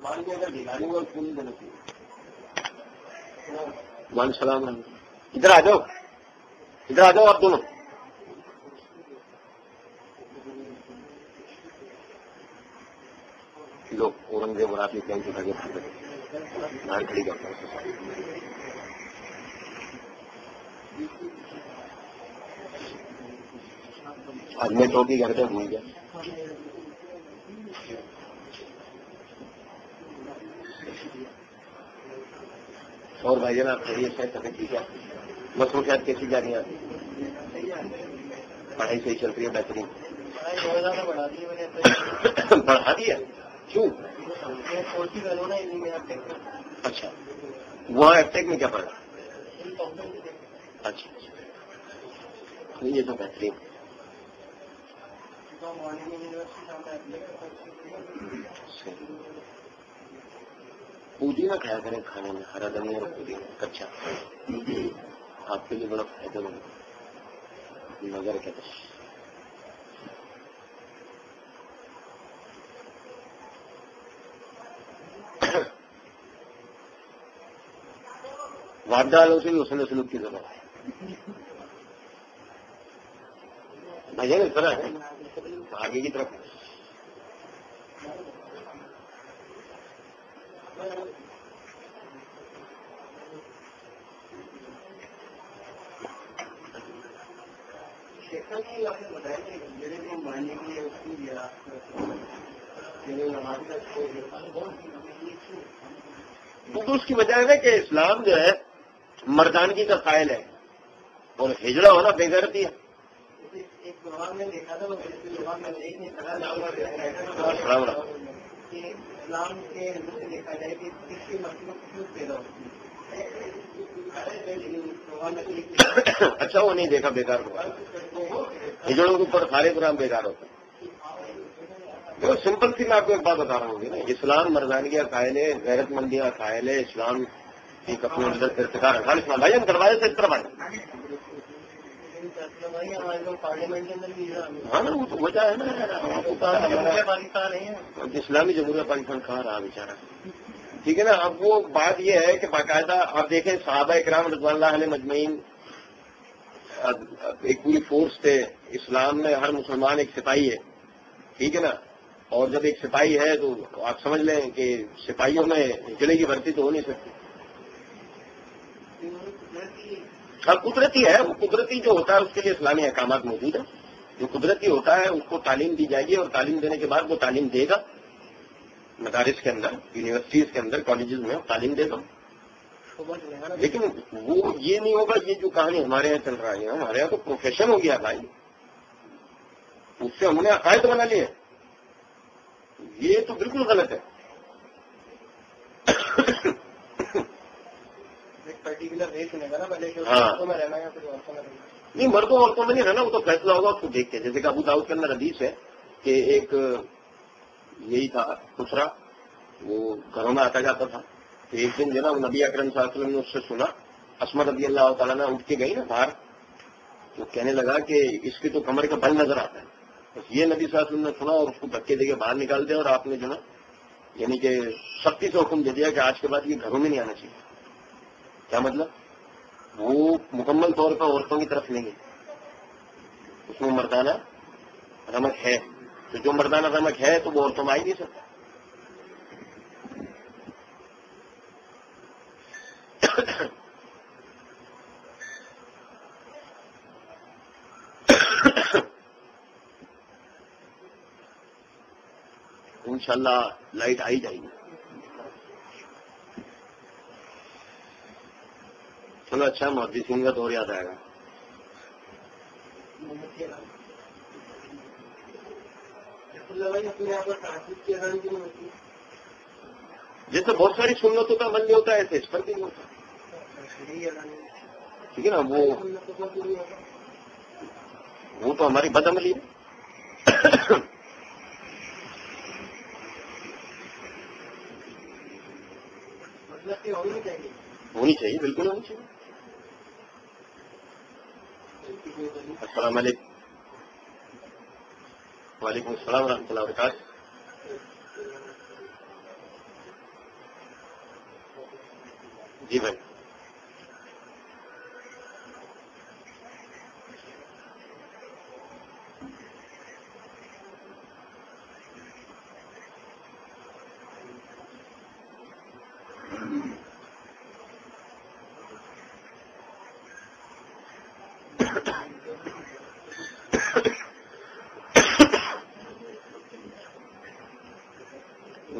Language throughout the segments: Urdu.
مان کے اگر دکھانے کو پوری دینا چاہیے. وعلیکم السلام. ادھر آ جاؤ آپ دونوں. لوگ اورنگزیب اور آپ کی کہیں اٹھا کے باہر کھڑی کرتا ہوں. آج میں ٹوپی کرتے بھول گیا. اور بھائی جان آپ صحیح ہے؟ ٹھیک ہے. مصروفیات کیسی جا رہی ہیں؟ پڑھائی صحیح چل رہی ہے؟ بہترین. بڑھا دیا کیوں؟ اچھا وہاں ایف ٹیک میں کیا پڑھا؟ اچھا یہ تو بہترین. پودینہ کھایا کریں کھانے میں، ہرا دھنیا اور پودینہ کچا آپ کے لیے بڑا فائدہ مند نظر کہتے ہیں. واردالوں سے بھی حسن سلوک کی ضرورت ہے. بھائی اس طرح ہے آگے کی طرف. تو اس کی وجہ ہے کہ اسلام جو ہے مردانگی کا قائل ہے اور ہجڑا ہونا بے غیرتی ہے. اسلام کے دیکھا جائے کہ اچھا وہ نہیں دیکھا بیکار ہوگا. ہجڑوں کے اوپر سارے پروگرام بیکار ہوتے ہیں. سمپل سی میں آپ کو ایک بات بتا رہا ہوں نا، اسلام مردانگی کا قائل ہے، غیرت مندی کا قائل ہے. اسلام ایک اپنے اندر ارتقا رکھا. اسلام بھائی ہم دروازے سے اس طرف آئے. ہاں نا وہ تو وجہ ہے نا. اسلامی جمہوریہ پاکستان کہاں رہا بیچارہ. ٹھیک ہے نا. اب وہ بات یہ ہے کہ باقاعدہ آپ دیکھیں صحابہ اکرام رضوان اللہ علیہ مجمعین ایک پوری فورس تھے. اسلام میں ہر مسلمان ایک سپاہی ہے. ٹھیک ہے نا. اور جب ایک سپاہی ہے تو آپ سمجھ لیں کہ سپاہیوں میں ہجڑے کی بھرتی تو ہو نہیں سکتی. اب قدرتی ہے، وہ قدرتی جو ہوتا ہے اس کے لیے اسلامی احکامات موجود ہیں. جو قدرتی ہوتا ہے اس کو تعلیم دی جائے گی اور تعلیم دینے کے بعد وہ تعلیم دے گا. مدارس کے اندر، یونیورسٹیز کے اندر، کالجز میں تعلیم دے گا. لیکن وہ یہ نہیں ہوگا یہ جو کہانی ہمارے یہاں چل رہا ہے. ہمارے یہاں تو پروفیشن ہو گیا بھائی. اس سے ہم نے عقائد بنا لیے. یہ تو بالکل غلط ہے. ہاں نہیں، مردوں عورتوں میں نہیں رہنا. وہ تو فیصلہ ہوگا اس کو دیکھ کے. جیسے کہ ابو داؤد کے اندر حدیث ہے کہ ایک یہی تھا خسرا، وہ گھروں میں آتا جاتا تھا. تو ایک دن جو نا نبی اکرم صلی اللہ علیہ وسلم نے اس سے سنا. اسما رضی اللہ تعالیٰ نے اٹھ کے گئی نا باہر، تو کہنے لگا کہ اس کی تو کمر کا بل نظر آتا ہے. بس یہ نبی صلی اللہ علیہ وسلم نے سنا اور اس کو دھکے دے کے باہر نکال دیا. اور آپ نے جو نا یعنی کہ سختی سے حکم دے دیا کہ آج کے بعد یہ گھروں میں نہیں آنا چاہیے. کیا مطلب؟ وہ مکمل طور پر عورتوں کی طرف نہیں ہے. اس میں مردانہ رمق ہے. تو جو مردانہ رمق ہے تو وہ عورتوں میں آ ہی نہیں سکتا. انشاءاللہ لائٹ آئی جائے گی. چلو اچھا، محدثین کا دور یاد آئے گا. جیسے بہت ساری سنتوں کا عمل نہیں ہوتا ہے ایسے اس پر بھی نہیں ہوتا. ٹھیک ہے نا. وہ تو ہماری بدعملی ہے. ہونی چاہیے، بالکل ہونی چاہیے. السلام علیکم. وعلیکم السلام ورحمۃ اللہ وبرکاتہ. جی بھائی.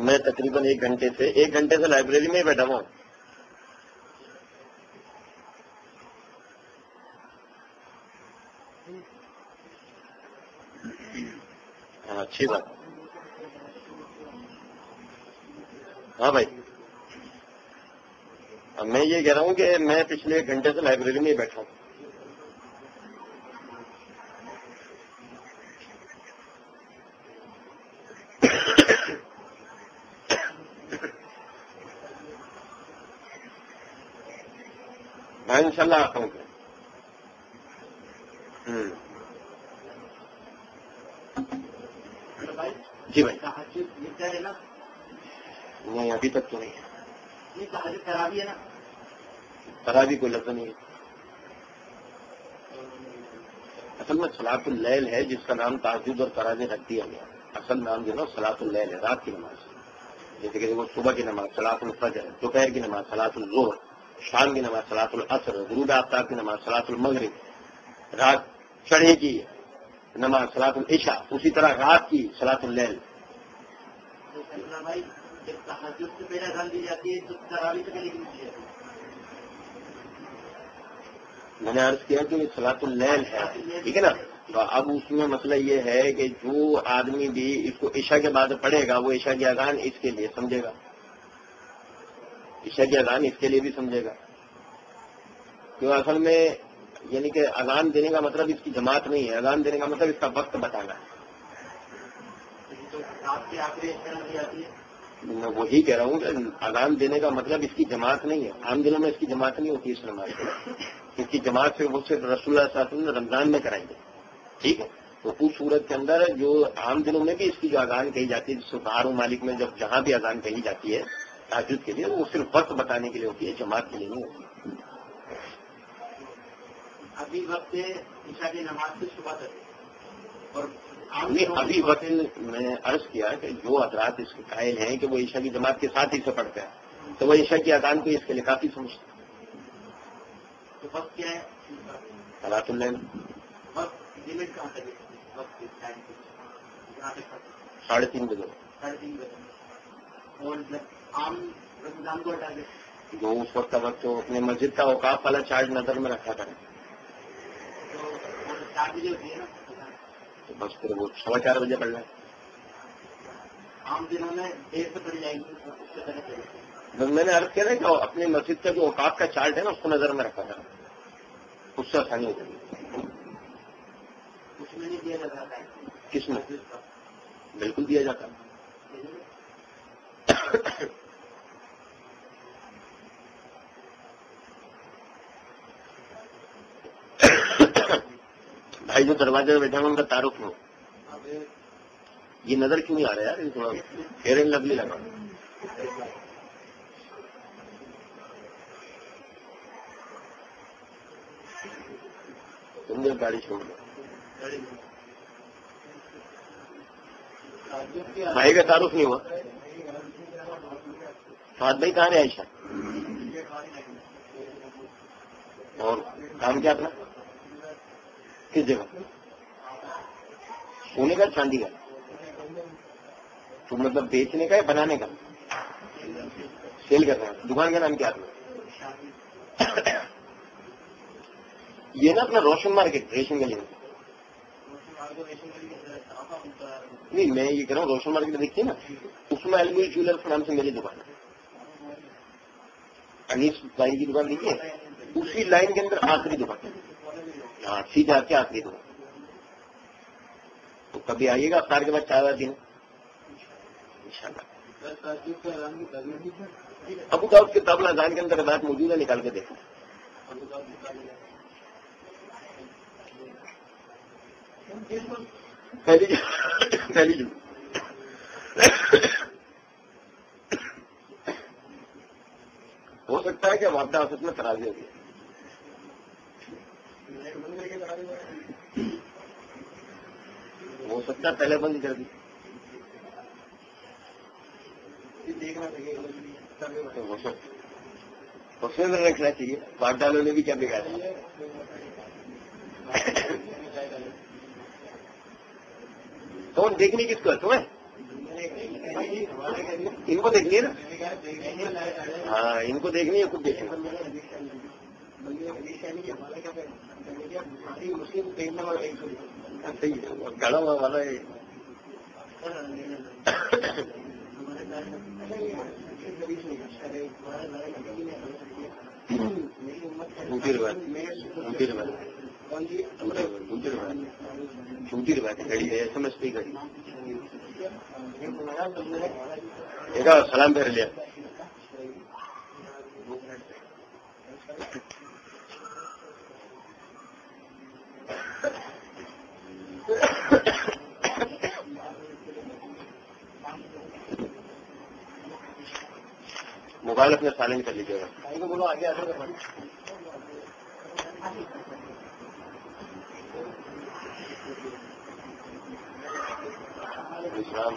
میں تقریباً 1 گھنٹے سے لائبریری میں ہی بیٹھا ہوں. ہاں اچھی بات. ہاں بھائی. اب میں یہ کہہ رہا ہوں کہ میں پچھلے 1 گھنٹے سے لائبریری میں ہی بیٹھا ہوں. میں انشاءاللہ آتا ہوں. جی بھائی. نہیں ابھی تک تو نہیں ہے. تراویح کوئی لفظ نہیں ہے. اصل میں صلاۃ اللیل ہے جس کا نام تہجد اور تراویح رکھ دیا گیا. اصل نام جو ہے نا صلاۃ اللیل ہے، رات کی نماز. جیسے کہ وہ صبح کی نماز صلاۃ الفجر، دوپہر کی نماز صلاۃ الظہر، شام کی نماز صلاۃ العصر، غروب آفتاب کی نماز صلاۃ المغرب، رات چڑھے کی نماز صلاۃ العشاء، اسی طرح رات کی صلاۃ اللیل. میں نے عرض کیا کہ صلاۃ اللیل ہے، ٹھیک ہے نا. تو اب اس میں مسئلہ یہ ہے کہ جو آدمی بھی اس کو عشاء کے بعد پڑھے گا وہ عشاء کی اذان اس کے لیے سمجھے گا، عشاء کی اذان اس کے لیے بھی سمجھے گا. کیوں اصل میں یعنی کہ اذان دینے کا مطلب اس کی جماعت نہیں ہے، اذان دینے کا مطلب اس کا وقت بتانا ہے. میں وہی کہہ رہا ہوں کہ اذان دینے کا مطلب اس کی جماعت نہیں ہے. عام دنوں میں اس کی جماعت نہیں ہوتی اس نماز میں. اس کی جماعت سے وہ صرف رسول اللہ صلی اللہ علیہ وسلم رمضان میں کرائیں گے، ٹھیک ہے. تو اس صورت کے اندر جو عام دنوں میں بھی اس کی جو اذان کہی جاتی ہے، جس سے باہر ممالک میں جہاں بھی اذان کہی جاتی ہے تہجد کے لیے، وہ صرف وقت بتانے کے لیے ہوتی ہے، جماعت کے لیے نہیں ہوتی. ابھی وقت عشاء کی نماز سے صبح تک اور ابھی وقت میں عرض کیا کہ جو حضرات اس کے قائل ہیں کہ وہ عشاء کی جماعت کے ساتھ ہی سے پڑھتے ہیں تو وہ عشاء کی اذان کو اس کے لیے کافی سمجھتے ہیں. تو وقت کیا ہے؟ صلاۃ اللیل. وقت لمٹ کہاں تک ہے؟ وقت 3:30 بجے. 3:30 بجے. اور عام رمضان کو ہٹا دیں جو اس وقت کا وقت تو اپنے مسجد کا اوقاف والا چارج نظر میں رکھا کریں. تو 4 بجے ہوتی ہے نا، تو بس پھر وہ 4:15 بجے پڑھ لیں. عام دنوں میں دیر سے پڑ جائے گی. میں نے عرض کیا نا کہ اپنی مسجد کا جو اوقاف کا چارٹ ہے نا اس کو نظر میں رکھا تھا، اس سے آسانی ہوتی ہے. اس میں نہیں دیا جاتا ہے. کس میں؟ بالکل دیا جاتا ہے. بھائی جو دروازے میں بیٹھا ہوں ان کا تعارف ہو. یہ نظر کیوں نہیں آ رہا ہے یار؟ یہ تھوڑا فیئر اینڈ لولی لگا. تم نے گاڑی چھوڑ دو. بھائی کا تعارف نہیں ہوا. فہد بھائی کہاں رہے عائشہ؟ اور کام کیا اپنا؟ کس جگہ؟ سونے کا چاندی کا؟ تو مطلب بیچنے کا یا بنانے کا؟ سیل کرنا. دکان کا نام کیا ہے؟ یہ نا اپنا روشن مارکیٹ ریشن گلی میں. نہیں میں یہ کہہ رہا ہوں روشن مارکیٹ دیکھیے نا، اس میں المی جیولرس نام سے میری دکان ہے. انیس بھائی کی دکان دیکھیے، اسی لائن کے اندر آخری دکان. ہاں سیدھا کے آخری دکان. تو کبھی آئیے گا افطار کے بعد چائے دن انشاءاللہ. ابو داؤد کے قبل اذان کے اندر روایت موجود ہے، نکال کے دیکھیں. پہلی جو ہو سکتا ہے کہ وابدہ آفس میں ترازی ہوگی. ہو سکتا ہے پہلے بند کر دی. اس میں رکھنا چاہیے. بات ڈالوں نے بھی کیا بگاڑا. کون دیکھنی کس کو ہے تمہیں؟ ان کو دیکھنی ہے نا. ہاں ان کو دیکھنی ہے. خود دیکھنا گڑا ہوا والا ہے. جھوٹی روایت گھڑی ہے. سمجھتی گھڑی ایک سلام پھیر لیا. موبائل اپنے سائلنٹ کر لیجیے گا. بولو آگے آگے اسلام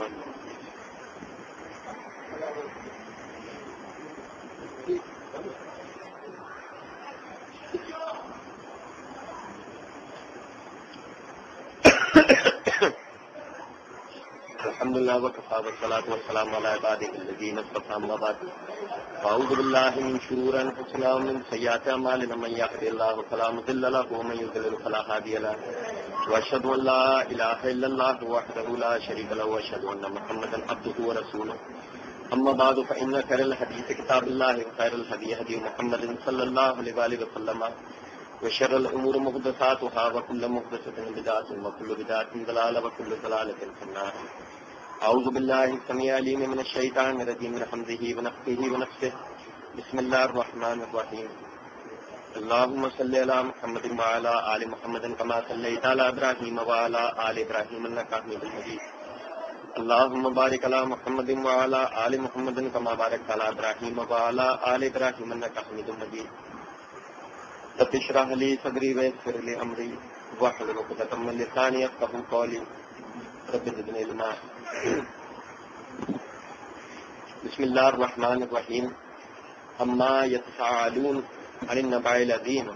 الحمد لله وكفى والصلاة والسلام على عباده الذين اصطفى أما بعد أعوذ بالله من شرور أنفسنا ومن سيئات أعمالنا من يهده الله فلا مضل له ومن يضلل فلا هادي له وأشهد أن لا إله إلا الله وحده لا شريك له وأشهد أن محمدا عبده ورسوله أما بعد فإن خير الحديث كتاب الله وخير الهدي هدي محمد صلى الله عليه وآله وسلم وشر الأمور محدثاتها وكل محدثة بدعة وكل بدعة ضلالة وكل ضلالة في النار. أعوذ بالله السميع العليم من الشيطان الرجيم من حمده ونفخه ونفسه. بسم الله الرحمن الرحيم. اللهم صل على محمد وعلى آل محمد كما صليت على إبراهيم وعلى آل إبراهيم إنك حميد مجيد. اللهم بارك على محمد وعلى آل محمد كما باركت على إبراهيم وعلى آل إبراهيم إنك حميد مجيد. رب اشرح لي صدري ويسر لي أمري واحلل عقدة من لساني يفقهوا قولي. رب زدني علما. بسم الله الرحمن الرحيم. أما يتساءلون عن النبأ العظيم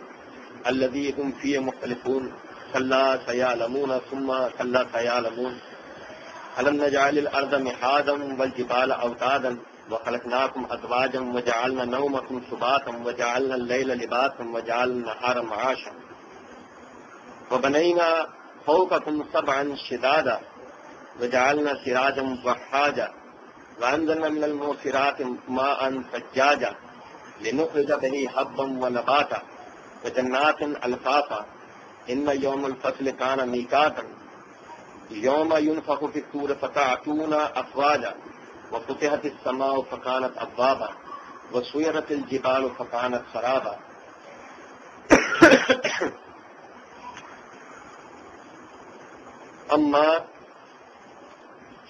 الذي هم فيه مختلفون كلا سيعلمون ثم كلا سيعلمون. ألم نجعل الأرض مهادا والجبال أوتادا وخلقناكم أزواجا وجعلنا نومكم سباتا وجعلنا الليل لباسا وجعلنا النهار معاشا وبنينا فوقكم سبعا شدادا وجعلنا سراجا وهاجا وأنزلنا من المعصرات ماء ثجاجا لنخرج به حبا ونباتا وجنات ألفافا. إن يوم الفصل كان ميقاتا يوم ينفخ في الصور فتأتون أفواجا وفتحت السماء فكانت أبوابا وسيرت الجبال فكانت سرابا. اما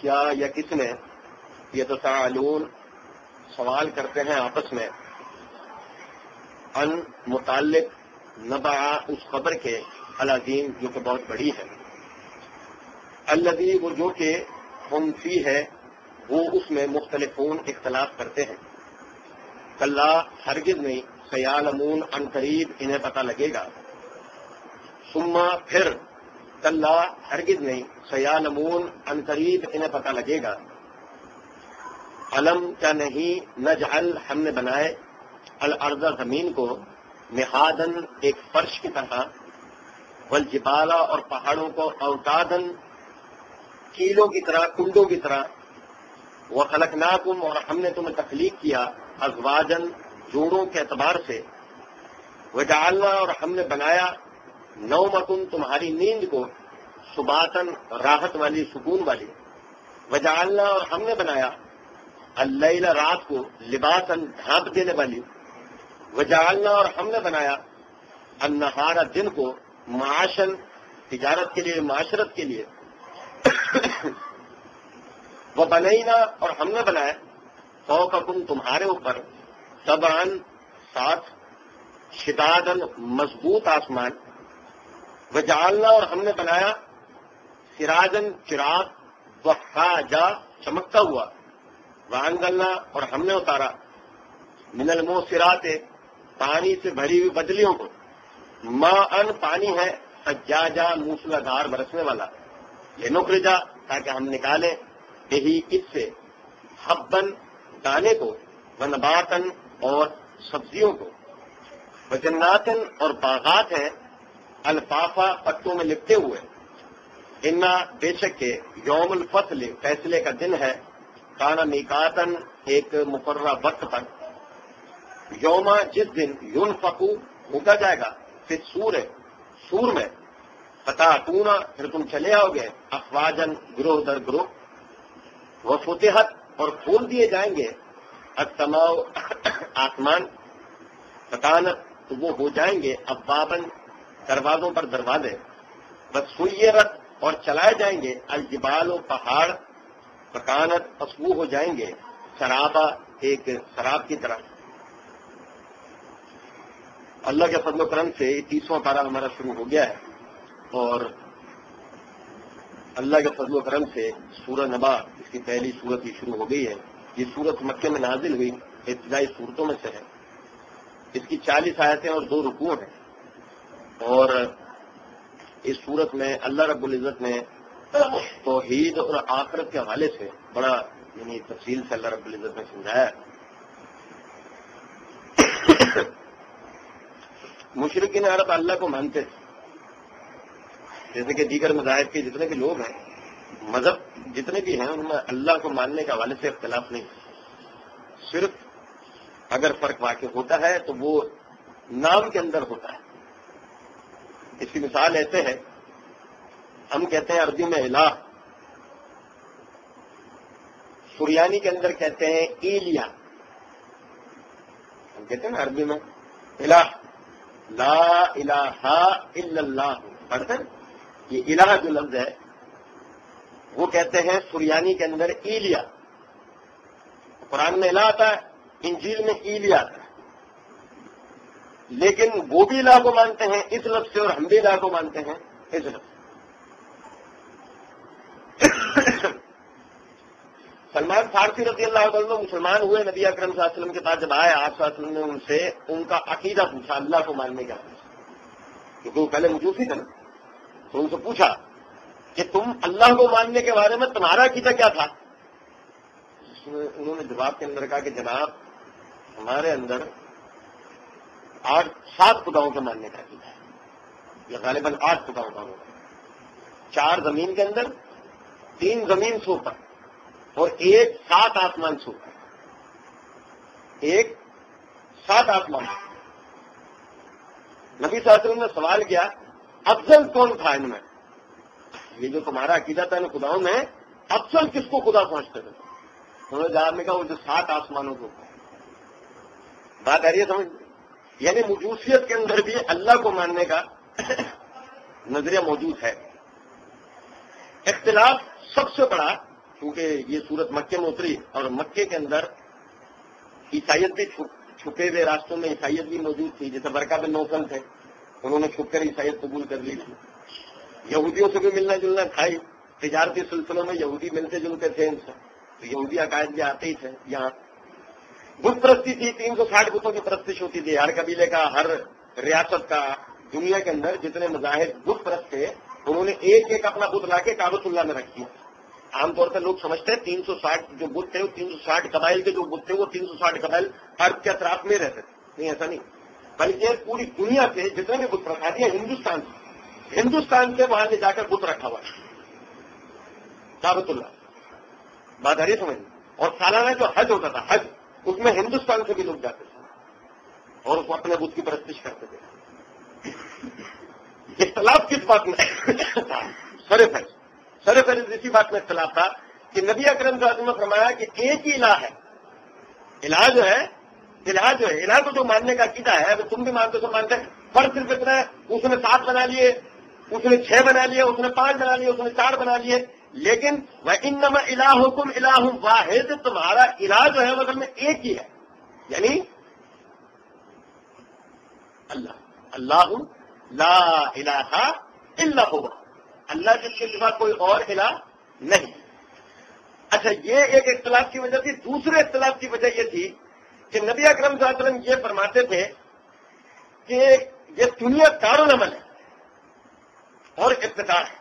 کیا یا کس نے یتساءلون سوال کرتے ہیں آپس میں ان متعلق نبع اس خبر کے العظیم جو کہ بہت بڑی ہے. الذی وہ جو کہ ہم فی ہے وہ اس میں مختلفون اختلاف کرتے ہیں. کلا ہرگز نہیں سیعلمون ان قریب انہیں پتہ لگے گا. ثم پھر کلا ہرگز نہیں سیعلمون ان قریب انہیں پتہ لگے گا. علم کیا نہیں نجعل ہم نے بنائے الارض زمین کو مہادن ایک فرش کی طرح والجبال اور پہاڑوں کو اوتادن کیلوں کی طرح کنڈوں کی طرح وخلقناکم اور ہم نے تمہیں تخلیق کیا ازواجن جوڑوں کے اعتبار سے وجعلنا اور ہم نے بنایا نومکم تمہاری نیند کو سباتن راحت والی سکون والی وجعلنا اور ہم نے بنایا اللیل رات کو لباسن ڈھانپ دینے والی وجعلنا اور ہم نے بنایا النہار دن کو معاشن تجارت کے لیے معاشرت کے لیے وہ بنینا اور ہم نے بنایا فوقکم تمہارے اوپر سبعن ساتھ شدادن مضبوط آسمان، وجعلنا اور ہم نے بنایا سراجن چراغ، وخاجا چمکتا ہوا، وانزلنا اور ہم نے اتارا من الموسرات پانی سے بھری ہوئی بدلیوں کو، ماء پانی ہے، سجاجا موسلا دھار برسنے والا، لنخرجا تاکہ ہم نکالیں یہی اس سے حبن دانے کو، ونباتن اور سبزیوں کو، وجناتن اور باغات ہیں، الفافا پتوں میں لپٹے ہوئے، انا بے شک کے یوم الفصل فیصلے کا دن ہے، کانا میقاتن ایک مقررہ وقت پر، یوما جس دن ینفقو پھونکا جائے گا پھر سور میں، فتاتونا پھر تم چلے آؤ گے، افواجن گروہ در گروہ، وفتحت اور کھول دیے جائیں گے، السماء آسمان، فتانت تو وہ ہو جائیں گے، ابوابن دروازوں پر دروازے، وسیرت اور چلائے جائیں گے، الجبال و پہاڑ، فکانت پس وہ ہو جائیں گے، سرابا ایک شراب کی طرح۔ اللہ کے فضل و کرم سے 30واں پارہ ہمارا شروع ہو گیا ہے، اور اللہ کے فضل و کرم سے سورہ نبا اس کی پہلی سورت ہی شروع ہو گئی ہے۔ یہ سورت مکے میں نازل ہوئی ابتدائی سورتوں میں سے ہے۔ اس کی 40 آیتیں اور 2 رکوع ہیں، اور اس سورت میں اللہ رب العزت نے توحید اور آخرت کے حوالے سے بڑا یعنی تفصیل سے اللہ رب العزت نے سمجھایا ہے۔ مشرکین عرب اللہ کو مانتے تھے، جیسے کہ دیگر مذاہب کے جتنے بھی لوگ ہیں، مذہب جتنے بھی ہیں، ان میں اللہ کو ماننے کے حوالے سے اختلاف نہیں، صرف اگر فرق واقع ہوتا ہے تو وہ نام کے اندر ہوتا ہے۔ اس کی مثال ایسے ہے، ہم کہتے ہیں عربی میں الہ، سریانی کے اندر کہتے ہیں ایلیا، ہم کہتے ہیں نا عربی میں الہ، لا الہ الا اللہ پڑھتے ہیں، یہ الہ جو لفظ ہے وہ کہتے ہیں سریانی کے اندر ایلیا، قرآن میں الہ آتا ہے، انجیل میں ایلیا آتا ہے، لیکن وہ بھی الہ کو مانتے ہیں اس لفظ سے، اور ہم بھی الہ کو مانتے ہیں اس لفظ سے۔ سلمان فارسی رضی اللہ عنہ مسلمان ہوئے، نبی اکرم صلی اللہ علیہ وسلم کے پاس جب آئے، آپ صلی اللہ علیہ وسلم نے ان سے ان کا عقیدہ پوچھا اللہ کو ماننے کا، کیونکہ وہ پہلے مجوسی تھے نا، تو ان سے پوچھا کہ تم اللہ کو ماننے کے بارے میں تمہارا عقیدہ کیا تھا؟ انہوں نے جواب کے اندر کہا کہ جناب ہمارے اندر 7 خداؤں کے ماننے کا عقیدہ ہے، یا غالباً 8 خداؤں کا ہوگا، 4 زمین کے اندر، 3 زمین سے اوپر، اور 1 7 آسمان سے اوپر، 1 7 آسمان۔ نبی صلی اللہ علیہ وسلم نے سوال کیا افضل کون تھا ان میں؟ یہ جو تمہارا عقیدہ تھا ان خداؤں میں، افضل کس کو خدا پہنچتے تھے؟ انہوں نے جواب میں کہا وہ جو 7 آسمانوں کے اوپر۔ بات آ رہی ہے سمجھ؟ یعنی مجوسیت کے اندر بھی اللہ کو ماننے کا نظریہ موجود ہے۔ اختلاف سب سے بڑا، کیونکہ یہ صورت مکے میں اتری، اور مکے کے اندر عیسائیت بھی چھپے ہوئے راستوں میں عیسائیت بھی موجود تھی، جیسے برکہ بن نوفل تھے، انہوں نے چھپ کر عیسائیت قبول کر لی تھی، یہودیوں سے بھی ملنا جلنا تھا ہی، تجارتی سلسلوں میں یہودی ملتے جلتے تھے ان سے، تو یہودی عقائد بھی آتے ہی تھے۔ یہاں بت پرستی تھی، 360 بتوں کی پرستش ہوتی تھی، ہر قبیلے کا، ہر ریاست کا، دنیا کے اندر جتنے مذاہب بت پرست تھے انہوں نے ایک اپنا بت لا کے کعبۃ اللہ میں رکھ دیا۔ عام طور پر لوگ سمجھتے ہیں 360 جو بت تھے وہ 360 قبائل کے جو بت تھے وہ 360 قبائل عرب کے اطراف میں رہتے تھے، نہیں ایسا نہیں، بلکہ پوری دنیا سے جتنے بھی بت رکھا دیا ہندوستان سے وہاں لے جا کر بت رکھا ہوا کعبۃ اللہ۔ بات آ رہی ہے سمجھ؟ اور سالانہ جو حج ہوتا تھا، حج، اس میں ہندوستان سے بھی لوگ جاتے تھے اور اس کو اپنے بت کی پرستش کرتے تھے۔ اختلاف کس بات میں تھا؟ سر فہرست اسی بات میں اختلاف تھا کہ نبی اکرم صلی اللہ علیہ وسلم نے فرمایا کہ ایک ہی الہ ہے، الہ کو جو ماننے کا عقیدہ ہے، اگر تم بھی مانتے تو مانتے، فرق صرف اتنا ہے اس نے 7 بنا لیے، اس نے 6 بنا لیے، اس نے 5 بنا لیے، اس نے 4 بنا لیے، لیکن وَإِنَّمَا إِلَٰهُكُمْ إِلَٰهٌ وَاحِدٌ، تمہارا الہ جو ہے وہ اصل میں ایک ہی ہے، یعنی اللہ اللہ لا الہ الا ہوا، اللہ جس کے سوا کوئی اور الہ نہیں۔ اچھا، یہ ایک اختلاف کی وجہ تھی۔ دوسرے اختلاف کی وجہ یہ تھی کہ نبی اکرم صلی اللہ علیہ وسلم یہ فرماتے تھے کہ یہ دنیا دارالعمل ہے اور ابتداء ہے،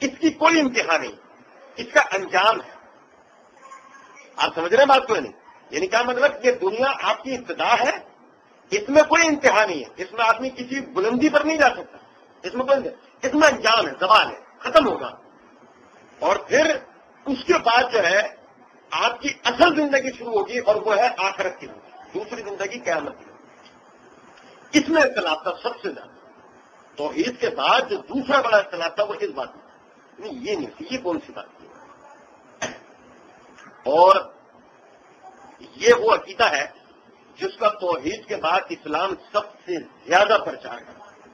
اس کی کوئی انتہا نہیں، اس کا انجام ہے۔ آپ سمجھ رہے ہیں بات کو نہیں؟ یعنی کیا مطلب کہ دنیا آپ کی ابتدا ہے، اس میں کوئی انتہا نہیں ہے، اس میں آدمی کسی بلندی پر نہیں جا سکتا، اس میں کوئی، اس میں انجام ہے، زوال ہے، ختم ہوگا، اور پھر اس کے بعد جو ہے آپ کی اصل زندگی شروع ہوگی، اور وہ ہے آخرت کی زندگی، دوسری زندگی قیامت کی۔ اس میں اختلاف تھا سب سے زیادہ۔ توحید کے بعد جو دوسرا بڑا اختلاف تھا وہ اس بات میں نہیں، یہ نہیں تھی، یہ کون سی بات تھی؟ اور یہ وہ عقیدہ ہے جس کا توحید کے بعد اسلام سب سے زیادہ پرچار کرتا ہے،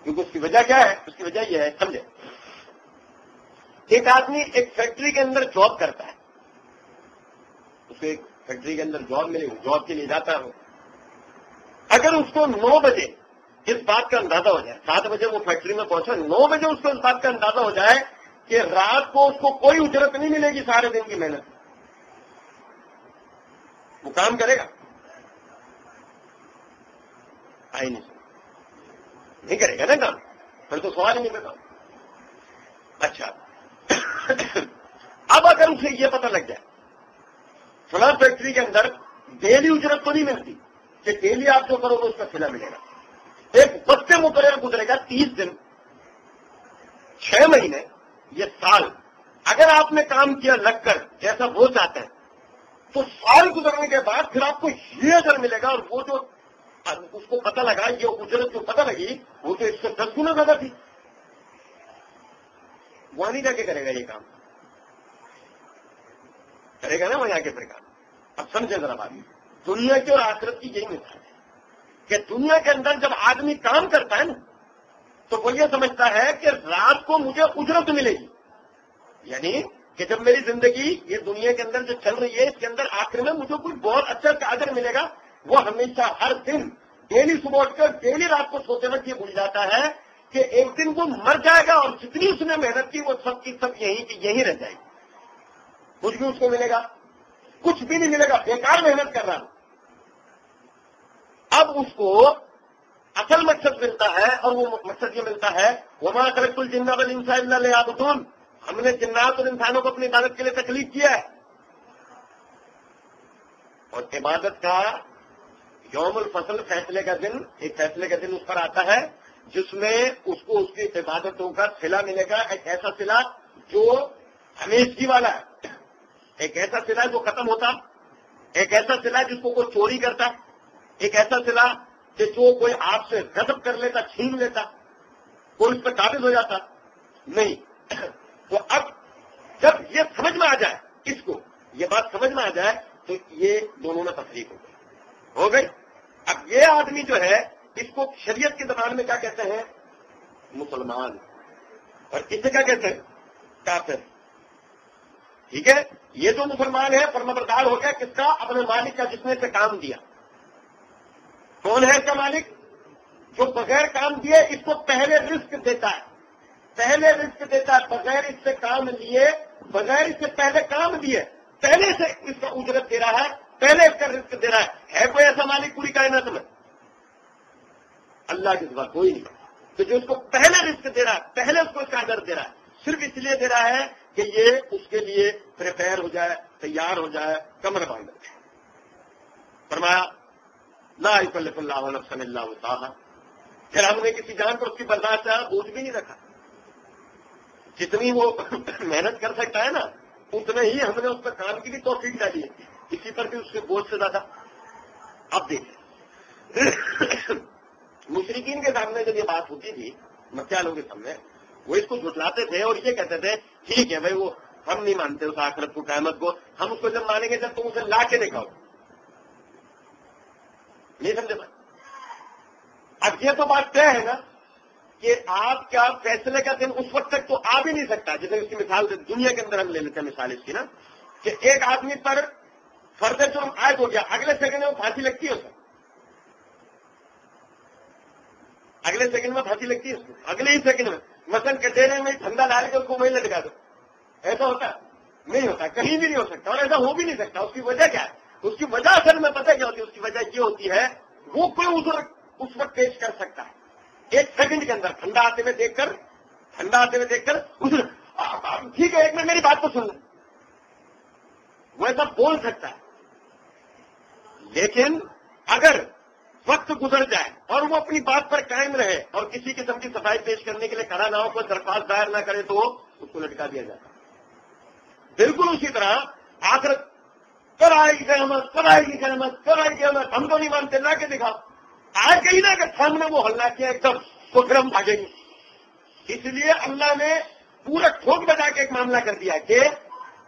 کیونکہ اس کی وجہ کیا ہے؟ اس کی وجہ یہ ہے، سمجھے، ایک آدمی ایک فیکٹری کے اندر جاب کرتا ہے، اس کو ایک فیکٹری کے اندر جاب ملے، جاب کے لیے جاتا ہے، اگر اس کو 9 بجے اس بات کا اندازہ ہو جائے، 7 بجے وہ فیکٹری میں پہنچا، 9 بجے اس کو اس بات کا اندازہ ہو جائے کہ رات کو اس کو کوئی اجرت نہیں ملے گی سارے دن کی محنت، وہ کام کرے گا؟ آئی نہیں کرے گا نا کام، پھر تو سوال ہی نہیں پیدا۔ اچھا، اب اگر اسے یہ پتہ لگ جائے فلاں فیکٹری کے اندر ڈیلی اجرت تو نہیں ملتی کہ ڈیلی آپ جو کرو گے اس کا صلہ ملے گا، ایک وقت مقرر گزرے گا، 30 دن، 6 مہینے، یہ سال، اگر آپ نے کام کیا لگ کر جیسا وہ چاہتے ہیں تو سال گزرنے کے بعد پھر آپ کو یہ اجر ملے گا، اور وہ جو اس کو پتہ لگا، یہ اجرت جو پتہ لگی وہ تو اس سے 10 گنا زیادہ تھی، وہاں نہیں جا کے کرے گا یہ کام، کرے گا نا وہاں کے پھر کام۔ اب سمجھے ذرا بات، دنیا کی اور آخرت کی یہی مثال ہے کہ دنیا کے اندر جب آدمی کام کرتا ہے نا تو وہ یہ سمجھتا ہے کہ رات کو مجھے اجرت ملے گی، یعنی کہ جب میری زندگی یہ دنیا کے اندر جو چل رہی ہے اس کے اندر آخر میں مجھے کوئی بہت اچھا اجر ملے گا۔ وہ ہمیشہ ہر دن ڈیلی صبح اٹھ کر ڈیلی رات کو سوتے وقت یہ بھول جاتا ہے کہ ایک دن وہ مر جائے گا اور جتنی اس نے محنت کی وہ سب کی سب یہیں رہ جائے گی، کچھ بھی اس کو ملے گا؟ کچھ بھی نہیں ملے گا، بیکار محنت کر رہا۔ اب اس کو اصل مقصد ملتا ہے، اور وہ مقصد یہ ملتا ہے وما خلقت الجن والانس الا لیعبدون، ہم نے جنات اور انسانوں کو اپنی عبادت کے لیے تخلیق کیا ہے، اور عبادت کا یوم الفصل، فیصلے کا دن، ایک فیصلے کا دن اس پر آتا ہے جس میں اس کو اس کی عبادتوں کا صلہ ملے گا، ایک ایسا صلہ جو ہمیشگی والا ہے، ایک ایسا صلہ جو ختم ہوتا، ایک ایسا صلہ جس کو کوئی چوری کرتا، ایک ایسا صلہ کہ جو کوئی آپ سے غضب کر لیتا، چھین لیتا، کوئی اس پہ قابض ہو جاتا نہیں۔ تو اب جب یہ سمجھ میں آ جائے، اس کو یہ بات سمجھ میں آ جائے تو یہ دونوں میں تفریق ہو گئی۔ اب یہ آدمی جو ہے اس کو شریعت کی زبان میں کیا کہتے ہیں؟ مسلمان، اور اسے کیا کہتے ہیں؟ کافر۔ ٹھیک ہے، یہ جو مسلمان ہے فرمانبردار ہو گیا کس کا؟ اپنے مالک کا، جس نے اسے کام دیا۔ کون ہے اس کا مالک؟ جو بغیر کام دیے اس کو پہلے رزق دیتا ہے، پہلے رزق دیتا ہے، بغیر اس سے کام لیے، بغیر اس سے پہلے کام دیے، پہلے سے اس کا اجرت دے رہا ہے، پہلے اس کا رزق دے رہا ہے کوئی ایسا مالک پوری کائنات میں؟ اللہ کے سوا کوئی نہیں۔ تو جو اس کو پہلے رزق دے رہا ہے، پہلے اس کو اس کا اجر دے رہا ہے، صرف اس لیے دے رہا ہے کہ یہ اس کے لیے پریپیئر ہو جائے، تیار ہو جائے، کمر باندھ لے۔ فرمایا لا یکلف اللہ نفسا الا وسعها، پھر ہم نے کسی جان پر اس کی برداشت کا بوجھ بھی نہیں رکھا، جتنی وہ محنت کر سکتا ہے نا اتنے ہی ہم نے اس پر کام کی بھی توفیق ڈالی ہے، کسی پر بھی اس کے بوجھ سے زیادہ۔ اب دیکھیں مشرکین کے سامنے جب یہ بات ہوتی تھی، مکہ والوں کے سامنے، وہ اس کو جھٹلاتے تھے اور یہ کہتے تھے ٹھیک ہے بھائی، وہ ہم نہیں مانتے اس آخرت کو، قیامت کو، ہم اس کو جب مانیں گے جب تم اسے لا کے دکھاؤ۔ نہیں سمجھے بھائی؟ اب یہ تو بات طے ہے نا کہ آپ کا فیصلے کا دن اس وقت تک تو آ بھی نہیں سکتا، جیسے اس کی مثال دنیا کے اندر ہم لے لیتے ہیں مثال اس کی نا، کہ ایک آدمی پر فرد جرم عائد ہو گیا، اگلے سیکنڈ میں پھانسی لگتی ہے اسے، اگلے سیکنڈ میں پھانسی لگتی ہے اس کو، اگلے ہی سیکنڈ میں مثلاً کٹہرے میں ٹھنڈا ڈال کے اس کو وہیں لٹکا دو. ایسا ہوتا ہے؟ نہیں ہوتا، کہیں بھی نہیں ہو سکتا، اور ایسا ہو بھی نہیں سکتا. اس کی وجہ کیا ہے؟ اس کی وجہ اصل میں پتہ کیا ہوتی ہے؟ اس کی وجہ یہ ہوتی ہے وہ کوئی عذر اس وقت پیش کر سکتا ہے ایک سیکنڈ کے اندر، ٹھنڈا آتے ہوئے دیکھ کر عذر. ٹھیک ہے، ایک منٹ میری بات تو سن لیں. وہ ایسا بول سکتا ہے، لیکن اگر وقت گزر جائے اور وہ اپنی بات پر قائم رہے اور کسی قسم کی صفائی پیش کرنے کے لیے کھڑا نہ ہو، کوئی درخواست دائر نہ کرے، تو اس کو لٹکا دیا جاتا ہے. بالکل اسی طرح آخرت کب آئے گی قیامت، کب آئے گی قیامت، کب آئے گی قیامت، ہم تو نہیں مانتے، لا کے دکھاؤ. آج کہیں نہ اگر سامنے وہ ہلنا کیا ایک دم تو پھر ہم بھاگیں گے. اس لیے اللہ نے پورا ٹھوک بجا کے ایک معاملہ کر دیا کہ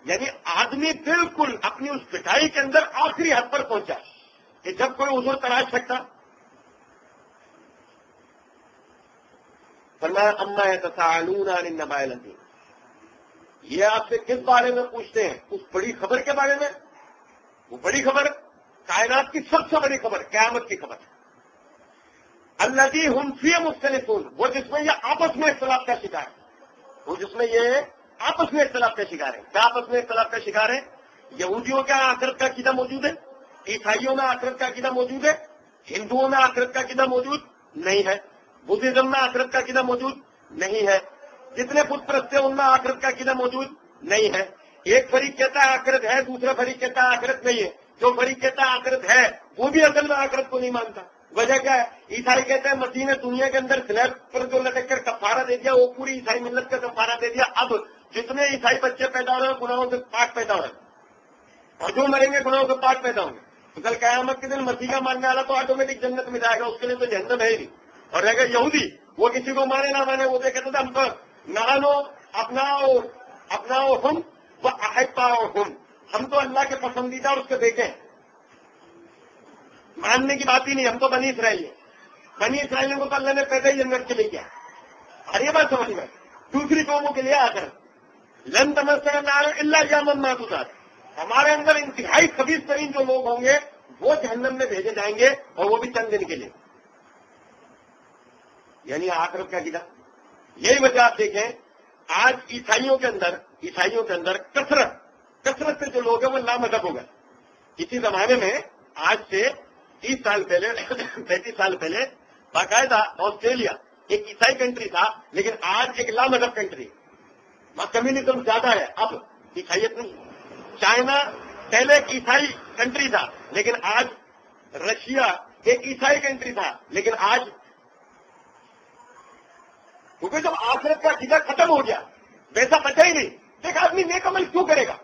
یعنی آدمی بالکل اپنی اس پٹائی کے اندر آخری حد پر پہنچا کہ جب کوئی عذر تلاش سکتا. فرمایا اما یتساءلون عن النبأ العظیم، یہ آپ سے کس بارے میں پوچھتے ہیں؟ اس بڑی خبر کے بارے میں. وہ بڑی خبر کائنات کی سب سے بڑی خبر، قیامت کی خبر. الذی ھم فیہ مختلفون، وہ جس میں یہ آپس میں اختلاف کا شکار ہے. وہ جس میں یہ آپس میں اختلاف کا شکار ہے. کیا آپس میں اختلاف کا شکار ہے؟ یہودیوں کا آخرت کا عقیدہ موجود ہے، عیسائیوں میں آخرت کا عقیدہ موجود ہے، ہندوؤں میں آخرت کا عقیدہ موجود نہیں ہے، بدھزم میں آخرت کا عقیدہ موجود نہیں ہے، جتنے بت پرست ہیں ان میں آخرت کا عقیدہ موجود نہیں ہے. ایک فریق کہتا ہے آخرت ہے، دوسرا فریق کہتا ہے آخرت نہیں ہے. جو فریق کہتا ہے آخرت ہے وہ بھی اصل میں آخرت کو نہیں مانتا. وجہ کیا ہے؟ عیسائی کہتے ہیں مسیح نے دنیا کے اندر سلیب پر جو لٹک کر کفارہ دے دیا، وہ پوری عیسائی ملت کا کفارہ دے دیا. اب جتنے عیسائی بچے پیدا ہو رہے ہیں گناہوں سے پاک پیدا ہو رہے ہیں، اور جو مریں گے گناہوں سے پاک پیدا ہوں گے. تو کل قیامت کے دن مسیح کا ماننے والا تو آٹومیٹک جنت میں جائے گا، اس کے لیے تو جہنم ہے ہی نہیں. اور رہ گا یہودی، وہ کسی کو مانے نہ مانے، وہ تو کہتے تھے ہم پر نہانو اپناؤ ہم وہ احباؤ ہم تو اللہ کے پسندیدہ اور اس کے بیٹے ہیں. ماننے کی بات ہی نہیں، ہم تو بنی اسرائیل ہیں. بنی اسرائیل کو تو اللہ نے پیدا ہی جنت کے لیے کیا. اور یہ بات سمجھ میں دوسری قوموں کے لیے آ کر لن تمسنا نار الا ایاما معدودات، ہمارے اندر انتہائی خبیث ترین جو لوگ ہوں گے وہ جہنم میں بھیجے جائیں گے، اور وہ بھی چند دن کے لیے. یعنی آخرت کا عقیدہ. یہی وجہ آپ دیکھیں آج عیسائیوں کے اندر کثرت سے جو لوگ ہیں وہ لامذہب ہو گئے. اسی زمانے میں آج سے 30 سال پہلے 35 سال پہلے باقاعدہ آسٹریلیا ایک عیسائی کنٹری تھا، لیکن آج ایک لامذہب کنٹری. وہاں کمیونزم زیادہ ہے، اب عیسائیت نہیں. چائنا پہلے ایک عیسائی کنٹری تھا، لیکن آج رشیا ایک عیسائی کنٹری تھا، لیکن آج کیونکہ جب آخرت کا عقیدہ ختم ہو گیا ویسا بچا ہی نہیں. ایک آدمی نیک عمل کیوں کرے گا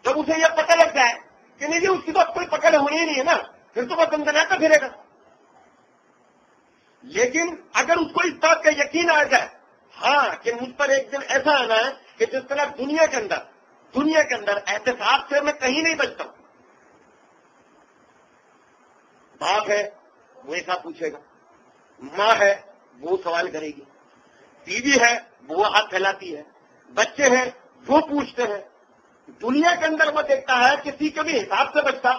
جب اسے یہ پتہ لگ جائے کہ نہیں جی اس کی تو کوئی پکڑ ہونی ہی نہیں ہے نا، پھر تو وہ دندناتا پھرے گا. لیکن اگر اس کو اس بات کا یقین آ جائے ہاں کہ مجھ پر ایک دن ایسا آنا ہے کہ جس طرح دنیا کے اندر احتساب سے میں کہیں نہیں بچتا ہوں. باپ ہے وہ ایسا پوچھے گا، ماں ہے وہ سوال کرے گی، بیوی ہے وہ ہاتھ پھیلاتی ہے، بچے ہیں وہ پوچھتے ہیں. دنیا کے اندر وہ دیکھتا ہے کسی کے بھی حساب سے بچتا.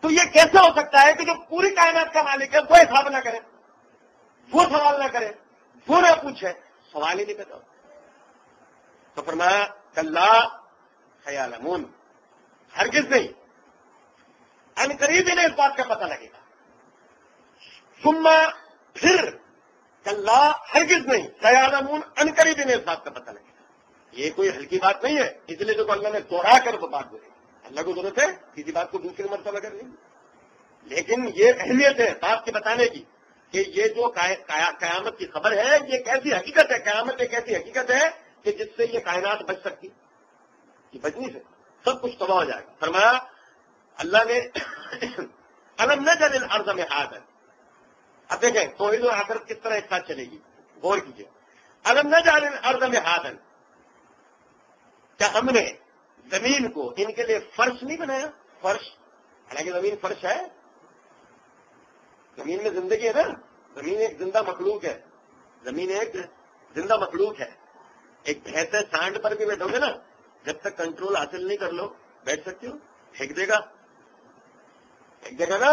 تو یہ کیسے ہو سکتا ہے کہ جو پوری کائنات کا مالک ہے وہ حساب نہ کرے، وہ سوال نہ کرے، وہ نہ پوچھے، سوال ہی نہیں پیدا. تو فرمایا کلا سیعلمون، ہرگز نہیں، ان قریب انہیں اس بات کا پتہ لگے گا. ثم پھر کلا ہرگز نہیں، سیعلمون ان قریب انہیں اس بات کا پتہ لگے گا. یہ کوئی ہلکی بات نہیں ہے، اس لیے تو اللہ نے دوہرا کر وہ بات بولی. اللہ کو ضرورت ہے کسی بات کو دوسری مرتبہ کرنے کی، لیکن یہ اہمیت ہے بات کے بتانے کی کہ یہ جو قیامت کی خبر ہے یہ ایک ایسی حقیقت ہے، قیامت ایک ایسی حقیقت ہے کہ جس سے یہ کائنات بچ سکتی، یہ بچنے سے سب کچھ تباہ ہو جائے گا. فرمایا اللہ نے الم نجعل الارض مہادا. اب دیکھیں توحید و آخرت کس طرح ایک ساتھ چلے گی، غور کیجیے. الم نجعل الارض مہادا، کیا ہم نے زمین کو ان کے لیے فرش نہیں بنایا؟ فرش، حالانکہ زمین فرش ہے، زمین میں زندگی ہے نا، زمین ایک زندہ مخلوق ہے، زمین ایک زندہ مخلوق ہے. ایک بہتے سانڈ پر بھی بیٹھو گے نا، جب تک کنٹرول حاصل نہیں کر لو بیٹھ سکتے ہو، پھینک دے گا نا.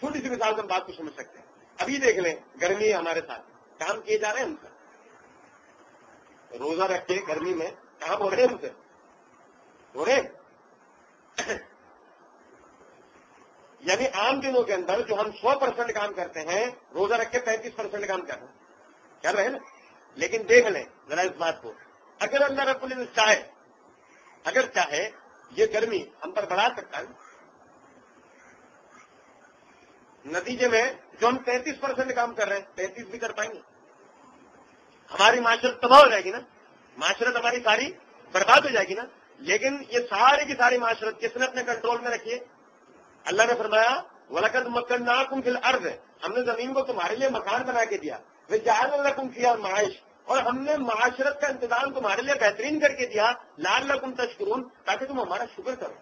چھوٹی سی مثال سے ہم بات کو سمجھ سکتے ہیں. ابھی دیکھ لیں گرمی ہمارے ساتھ کام کیے جا رہے ہیں ہم سے, روزہ رکھ کے گرمی میں کام ہو رہے ہیں ہم سے, ہو رہے ہیں. یعنی عام دنوں کے اندر جو ہم 100% کام کرتے ہیں, روزہ رکھ کے 35% کام کر رہے ہیں نا. لیکن دیکھ لیں ذرا اس بات کو, اگر اللہ رب العزت چاہے, اگر چاہے یہ گرمی ہم پر بڑھا سکتا ہے. نتیجے میں جو ہم 33% کام کر رہے ہیں 33 بھی کر پائیں گے. ہماری معاشرت تباہ ہو جائے گی نا, معاشرت ہماری ساری برباد ہو جائے گی نا. لیکن یہ ساری کی ساری معاشرت کس نے اپنے کنٹرول میں رکھی ہے؟ اللہ نے فرمایا وَلَقَدْ مَكَّنَّاكُمْ فِي الْأَرْضِ, ہم نے زمین کو تمہارے لیے مکان بنا کے دیا. وَجَعَلْنَا لَكُمْ فِيهَا مَعَيْشَ, اور ہم نے معاشرت کا انتظام تمہارے لیے بہترین کر کے دیا. لَعَلَّكُمْ تَشْكُرُونَ, تاکہ تم ہمارا شکر کرو.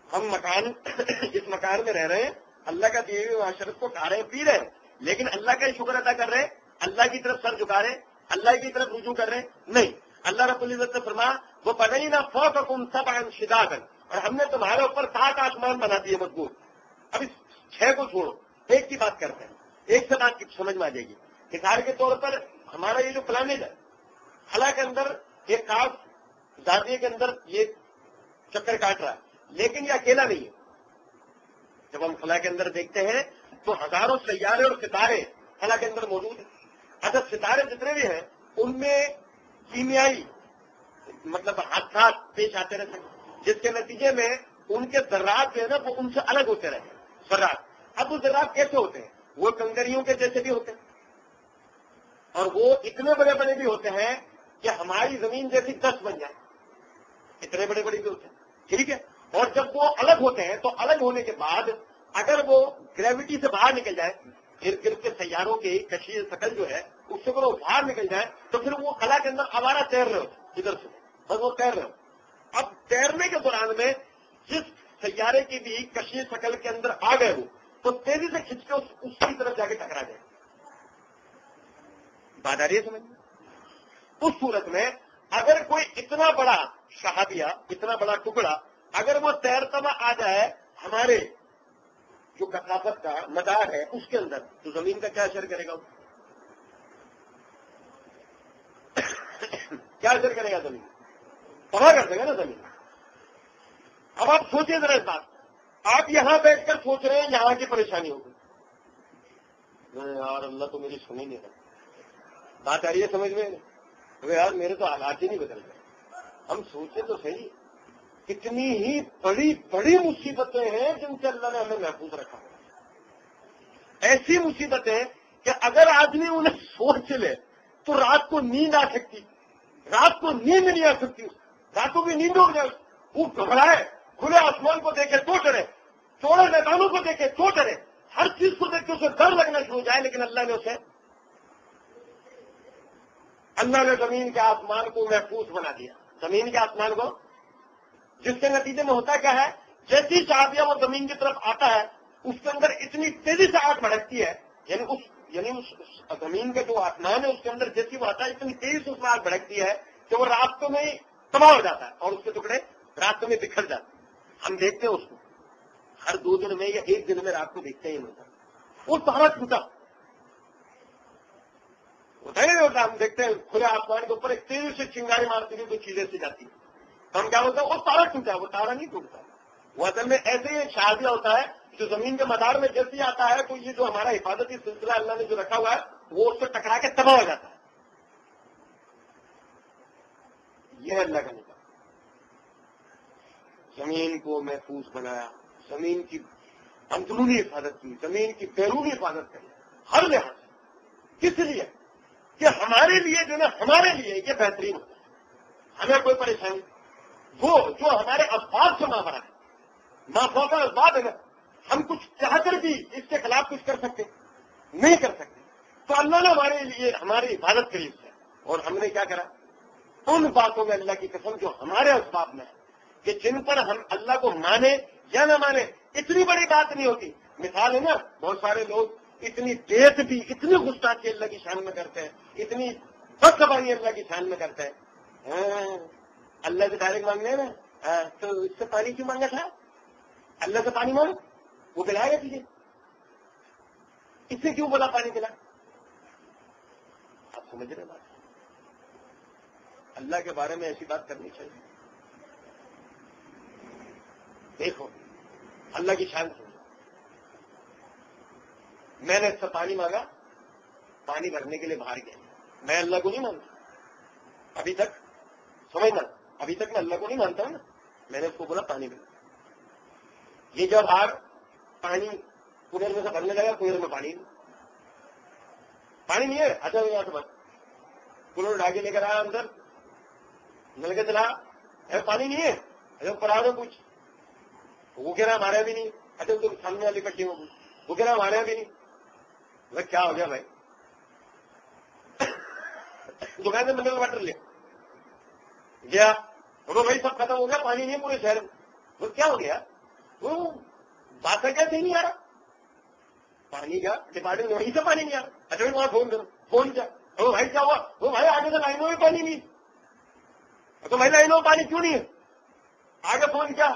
ہم مکان جس مکان میں رہ رہے ہیں اللہ کا دیے ہوئے معاشرت کو کھا رہے ہیں, پی رہے ہیں, لیکن اللہ کا شکر ادا کر رہے ہیں, اللہ کی طرف سر جھکا رہے ہیں, اللہ کی طرف رجوع کر رہے ہیں؟ نہیں. اللہ رب العزت نے فرمایا وَبَنَيْنَا فَوْقَكُمْ سَبْعًا شِدَادًا, اور ہم نے تمہارے اوپر 7 آسمان بنا دیے مضبوط. اب اس 6 کو چھوڑو, ایک کی بات کرتے ہیں, ایک سے بات سمجھ میں آ جائے گی. مثال کے طور پر ہمارا یہ جو پلانٹ ہے, خلا کے اندر ایک خاص زاویے کے اندر یہ چکر کاٹ رہا ہے, لیکن یہ اکیلا نہیں ہے. جب ہم خلا کے اندر دیکھتے ہیں تو ہزاروں سیارے اور ستارے خلا کے اندر موجود ہیں. اچھا, ستارے جتنے بھی ہیں ان میں کیمیائی مطلب حادثات پیش آتے رہتے ہیں, جس کے نتیجے میں ان کے ذرات جو ہے نا وہ ان سے الگ ہوتے رہتے ہیں. ذرات, اب وہ ذرات کیسے ہوتے ہیں؟ وہ کنکریوں کے جیسے بھی ہوتے ہیں, اور وہ اتنے بڑے بڑے بھی ہوتے ہیں کہ ہماری زمین جیسی 10 بن جائے, اتنے بڑے بڑے بھی ہوتے ہیں. ٹھیک ہے, اور جب وہ الگ ہوتے ہیں تو الگ ہونے کے بعد اگر وہ گریوٹی سے باہر نکل جائے, ارد گرد کے سیاروں کی کشش شکل جو ہے اس سے وہ باہر نکل جائے, تو پھر وہ خلا کے اندر آوارہ تیر رہے ہوتے ادھر سے, بس وہ تیر رہے ہو. اب تیرنے کے دوران میں جس سیارے کی بھی کشش شکل کے اندر آ گئے وہ, تو تیزی سے کھینچ کے اس کی طرف جا کے ٹکرا جائے. بات آ رہی ہے سمجھ میں؟ اس صورت میں اگر کوئی اتنا بڑا شہابیہ, اتنا بڑا ٹکڑا اگر وہ تیرتا ہوا آ جائے ہمارے جو کثافت کا مدار ہے اس کے اندر, تو زمین کا کیا اثر کرے گا؟ کیا اثر کرے گا؟ زمین تباہ کر دے گا نا زمین. اب آپ سوچیں ذرا اس بات, آپ یہاں بیٹھ کر سوچ رہے ہیں یہاں کی پریشانی ہوگی, یار اللہ تو میری سن ہی نہیں رہا. بات آ رہی ہے سمجھ میں؟ یار میرے تو حالات ہی نہیں بدل رہے. ہم سوچیں تو صحیح, کتنی ہی بڑی بڑی مصیبتیں ہیں جن سے اللہ نے ہمیں محفوظ رکھا. ایسی مصیبتیں کہ اگر آدمی انہیں سوچ لے تو رات کو نیند آ سکتی, رات کو نیند نہیں آ سکتی, راتوں کی نیند ہو جائے, وہ گھبرائے, کھلے آسمان کو دیکھے تو ڈرے, چوڑے میدانوں کو دیکھے تو ڈرے, ہر چیز کو دیکھ کے اسے ڈر لگنا شروع ہو جائے. لیکن اللہ نے زمین کے آسمان کو محفوظ بنا دیا. زمین کے آسمان کو, جس کے نتیجے میں ہوتا کیا ہے, جیسی شادیہ وہ زمین کی طرف آتا ہے اس کے اندر اتنی تیزی سے آگ بھڑکتی ہے, یعنی اس زمین کا جو آسمان ہے اس کے اندر جیسی وہ آتا ہے اتنی تیزی سے اس میں آگ بھڑکتی ہے کہ وہ راستوں میں تباہ ہو جاتا ہے اور اس کے ٹکڑے راستوں میں بکھر جاتے ہیں. ہم دیکھتے ہیں اس کو ہر 2 دن میں یا 1 دن میں رات کو دیکھتے ہی ہوتا, وہ سارا ٹوٹا ہوتا ہے نہیں ہوتا. ہم دیکھتے ہیں کھلے آسمان کے اوپر ایک تیزی سے چنگاری مارتی ہوئی کوئی چیزیں سے جاتی ہے, تو ہم کیا بولتے ہیں وہ تارا ٹوٹا. وہ تارا نہیں ٹوٹتا, وہ اصل میں ایسے ہی شادیہ ہوتا ہے جو زمین کے مدار میں جیسے ہی آتا ہے تو یہ جو ہمارا حفاظتی سلسلہ اللہ نے جو رکھا ہوا ہے وہ اس سے ٹکرا کے تباہ ہو جاتا ہے. یہ اللہ کا نظام. زمین کو محفوظ بنایا, زمین کی اندرونی حفاظت کی, زمین کی بیرونی حفاظت کری, ہر لحاظ سے. کس لیے؟ کہ ہمارے لیے جو نا ہمارے لیے یہ بہترین ہوتا ہے, ہمیں کوئی پریشانی. وہ جو ہمارے اسباب سے ماورا ہے, مافوق اسباب ہے نا, ہم کچھ چاہ کر بھی اس کے خلاف کچھ کر سکتے نہیں کر سکتے. تو اللہ نے ہمارے لیے ہماری حفاظت کری اس سے, اور ہم نے کیا کرا ان باتوں میں اللہ کی قسم جو ہمارے اسباب میں ہے کہ جن پر ہم اللہ کو مانے یا نہ مانے اتنی بڑی بات نہیں ہوتی. مثال ہے نا, بہت سارے لوگ اتنی دیت بھی اتنی گستاخی اللہ کی شان میں کرتے ہیں, اتنی بدزبانی اللہ کی شان میں کرتے ہیں. اللہ سے ڈائریکٹ مانگنے ہیں نا, تو اس سے پانی کیوں مانگا تھا؟ اللہ سے پانی مانگو, وہ پلائے گا تجھے؟ اس سے کیوں بولا پانی پلا؟ آپ سمجھ رہے بات؟ اللہ کے بارے میں ایسی بات کرنی چاہیے. دیکھو اللہ کی شان سمجھو. میں نے اس سے پانی مانگا, پانی بھرنے کے لیے باہر گیا. میں اللہ کو نہیں مانتا ابھی تک, سمجھنا, ابھی تک میں اللہ کو نہیں مانتا ہوں نا. میں نے اس کو بولا پانی بھر. یہ جب باہر پانی کنویں میں سے بھرنے لگا, کنویں میں پانی نہیں ہے. اچھا یہاں سے بس کنویں ڈھا کے لے کر آیا اندر, نل کے چلا, پانی نہیں ہے. اچھا پڑھا دو کچھ, وہ کہہ رہا ہمارے بھی نہیں. اچھا تو سامنے والی کٹی ہو, وہ کہہ رہا ہمارے بھی نہیں. کیا ہو گیا بھائی؟ دکان سے منرل واٹر لے گیا, وہ بھائی سب ختم ہو گیا, پانی نہیں ہے پورے شہر میں. وہ کیا ہو گیا؟ وہ بات کا کیا صحیح نہیں آ رہا پانی کا ڈپارٹمنٹ, وہیں سے پانی نہیں آ رہا. اچھا وہاں فون کرو, فون کیا, وہ بھائی کیا ہوا؟ وہ بھائی آگے سے لائنوں میں پانی نہیں. تو بھائی لائنوں میں پانی کیوں نہیں ہے؟ آگے فون کیا,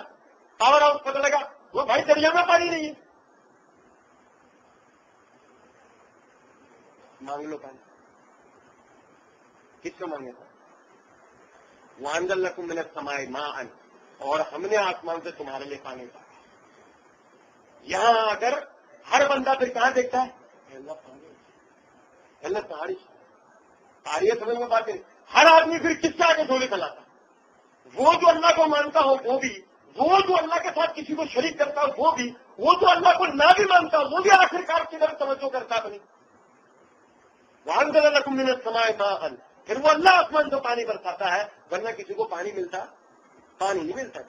پاور ہاؤس پتہ لگا, وہ بھائی دریا میں پانی نہیں ہے. مانگ لو پانی. کس کو مانگے تھا؟ وانزل لکم من السماء ماء, اور ہم نے آسمان سے تمہارے لیے پانی ڈالا. یہاں آ کر ہر بندہ پھر کہاں دیکھتا ہے؟ اللہ تاریخ سمجھ میں بات ہے. ہر آدمی پھر کس سے آگے جھولے چلاتا ہے؟ وہ جو اللہ کو مانتا ہو وہ بھی, وہ جو اللہ کے ساتھ کسی کو شریک کرتا ہو وہ بھی, وہ جو اللہ کو نہ بھی مانتا ہو وہ بھی آخرکار کی طرف توجہ کرتا اپنی. وانزل لکم من السماء ماء, پھر وہ اللہ آسمان کو پانی برساتا ہے, ورنہ کسی کو پانی ملتا, پانی نہیں ملتا.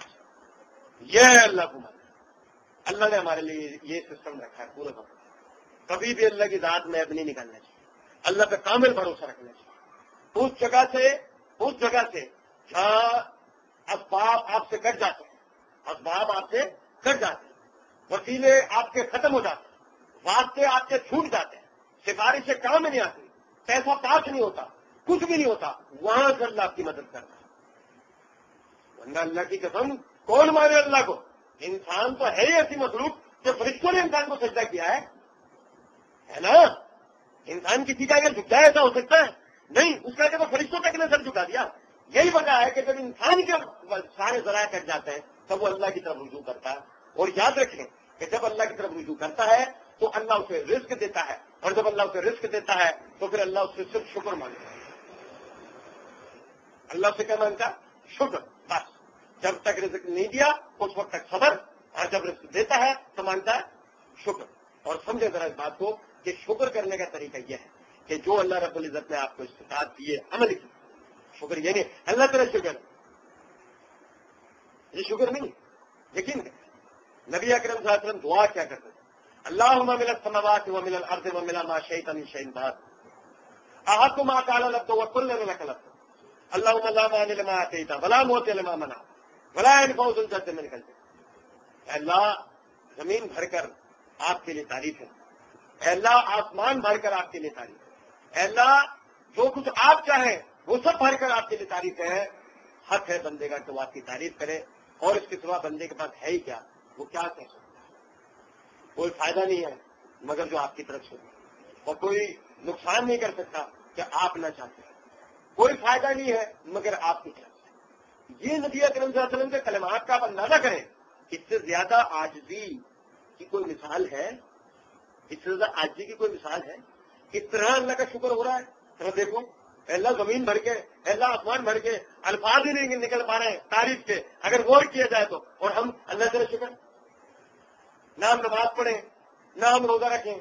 یہ اللہ کو مانتا. اللہ نے ہمارے لیے یہ سسٹم رکھا ہے پورا کا. کبھی بھی اللہ کی ذات میں اب نہیں نکالنا چاہیے, اللہ پہ کامل بھروسہ رکھنا چاہیے. اس جگہ سے جہاں اسباب آپ سے کٹ جاتے ہیں, اسباب آپ سے کٹ جاتے ہیں, وسیلے آپ کے ختم ہو جاتے ہیں, واسطے آپ کے چھوٹ جاتے ہیں, سفارشیں کام میں نہیں آتی, پیسہ پاس نہیں ہوتا, کچھ بھی نہیں ہوتا, وہاں سے اللہ آپ کی مدد کرتا ہے. ورنہ اللہ کی قسم کون مانے اللہ کو؟ انسان تو ہے ہی ایسی مخلوق جو فرشتوں نے انسان کو سجدہ کیا ہے نا. انسان کسی کا اگر جھکا ایسا ہو سکتا ہے؟ نہیں, اس کا کہ فرشتوں تک نے سر جھکا دیا. یہی وجہ ہے کہ جب انسان کے سارے ذرائع کٹ جاتے ہیں تب وہ اللہ کی طرف رجوع کرتا ہے. اور یاد رکھیں کہ جب اللہ کی طرف رجوع کرتا ہے تو اللہ اسے رزق دیتا ہے, اور جب اللہ اسے رزق دیتا ہے تو پھر اللہ اس سے صرف شکر مانگتا ہے. اللہ سے کیا مانگتا ہے؟ شکر. بس جب تک رزق نہیں دیا اس وقت تک صبر, اور جب رزق دیتا ہے تو مانگتا ہے شکر. اور سمجھے ذرا اس بات کو کہ شکر کرنے کا طریقہ یہ ہے کہ جو اللہ رب العزت نے آپ کو استطاعت دی ہے عمل کی, شکر یہ نہیں اللہ تعالیٰ شکر, یہ شکر نہیں. یقین ہے نبی اکرم صلی اللہ علیہ وسلم دعا کیا کرتے تھے؟ اللہم من السماوات ومن الارض ومن ما شئت من شیء بعد احق ما قال لك وكلنا لك لك اللهم لا مانع لما اعطيت ولا معطي لما منعت ولا ينفع ذو الجد منك الجد. اللہ زمین بھر کر آپ کے لیے تعریف ہے, اے اللہ آسمان بھر کر آپ کے لیے تعریف ہے, اے اللہ جو کچھ آپ چاہیں وہ سب بھر کر آپ کے لیے تعریف ہے. حق ہے بندے کا تو آپ کی تعریف کرے, اور اس کے سوا بندے کے پاس ہے ہی کیا, وہ کیا کہہ سکتا ہے؟ کوئی فائدہ نہیں ہے مگر جو آپ کی طرف سے, اور کوئی نقصان نہیں کر سکتا کہ آپ نہ چاہتے ہیں, کوئی فائدہ نہیں ہے مگر آپ کی طرف سے. یہ نبی اکرم صلی اللہ علیہ وسلم کے کلمات کا آپ اندازہ کریں, اس سے زیادہ عاجزی کی کوئی مثال ہے؟ اس سے زیادہ عاجزی کی کوئی مثال ہے؟ کس طرح اللہ کا شکر ہو رہا ہے. ذرا دیکھو, اللہ زمین بھر کے, اللہ آسمان بھر کے, الفاظ ہی نہیں نکل پا رہے ہیں تعریف کے اگر غور کیا جائے تو. اور ہم اللہ کا شکر, نہ ہم نماز پڑھیں, نہ ہم روزہ رکھیں,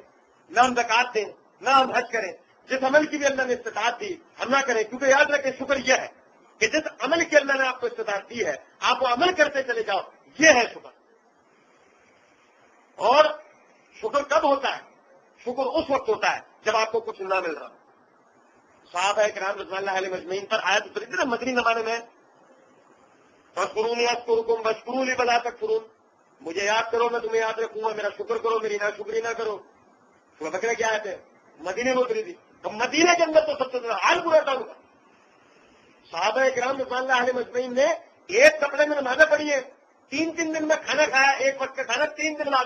نہ ہم زکات دیں, نہ ہم حج کریں. جس عمل کی بھی اللہ نے استطاعت دی ہم نہ کریں, کیونکہ یاد رکھیں شکر یہ ہے کہ جس عمل کی اللہ نے آپ کو استطاعت دی ہے آپ وہ عمل کرتے چلے جاؤ, یہ ہے شکر. اور شکر کب ہوتا ہے؟ شکر اس وقت ہوتا ہے جب آپ کو کچھ نہ مل رہا. صحابہ کرام رضوان اللہ علیہ مجمعین پر آیت اتری تھی نا مدنی زمانے میں, فاذکرونی اذکرکم واشکروا لی ولا تکفرون, مجھے یاد کرو میں تمہیں یاد رکھوں گا, میرا شکر کرو میری ناشکری نہ کرو. سورہ بقرہ کی آیت ہے, مدینے میں اتری تھی. تو مدینے کے اندر تو سب سے زیادہ حال برا تھا ان کا. صحابہ کرام رضوان اللہ علیہ مجمعین نے ایک کپڑے میں نمازیں پڑھی ہے, 3 دن میں کھانا کھایا, ایک وقت کا کھانا 3 دن بعد.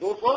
200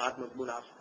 7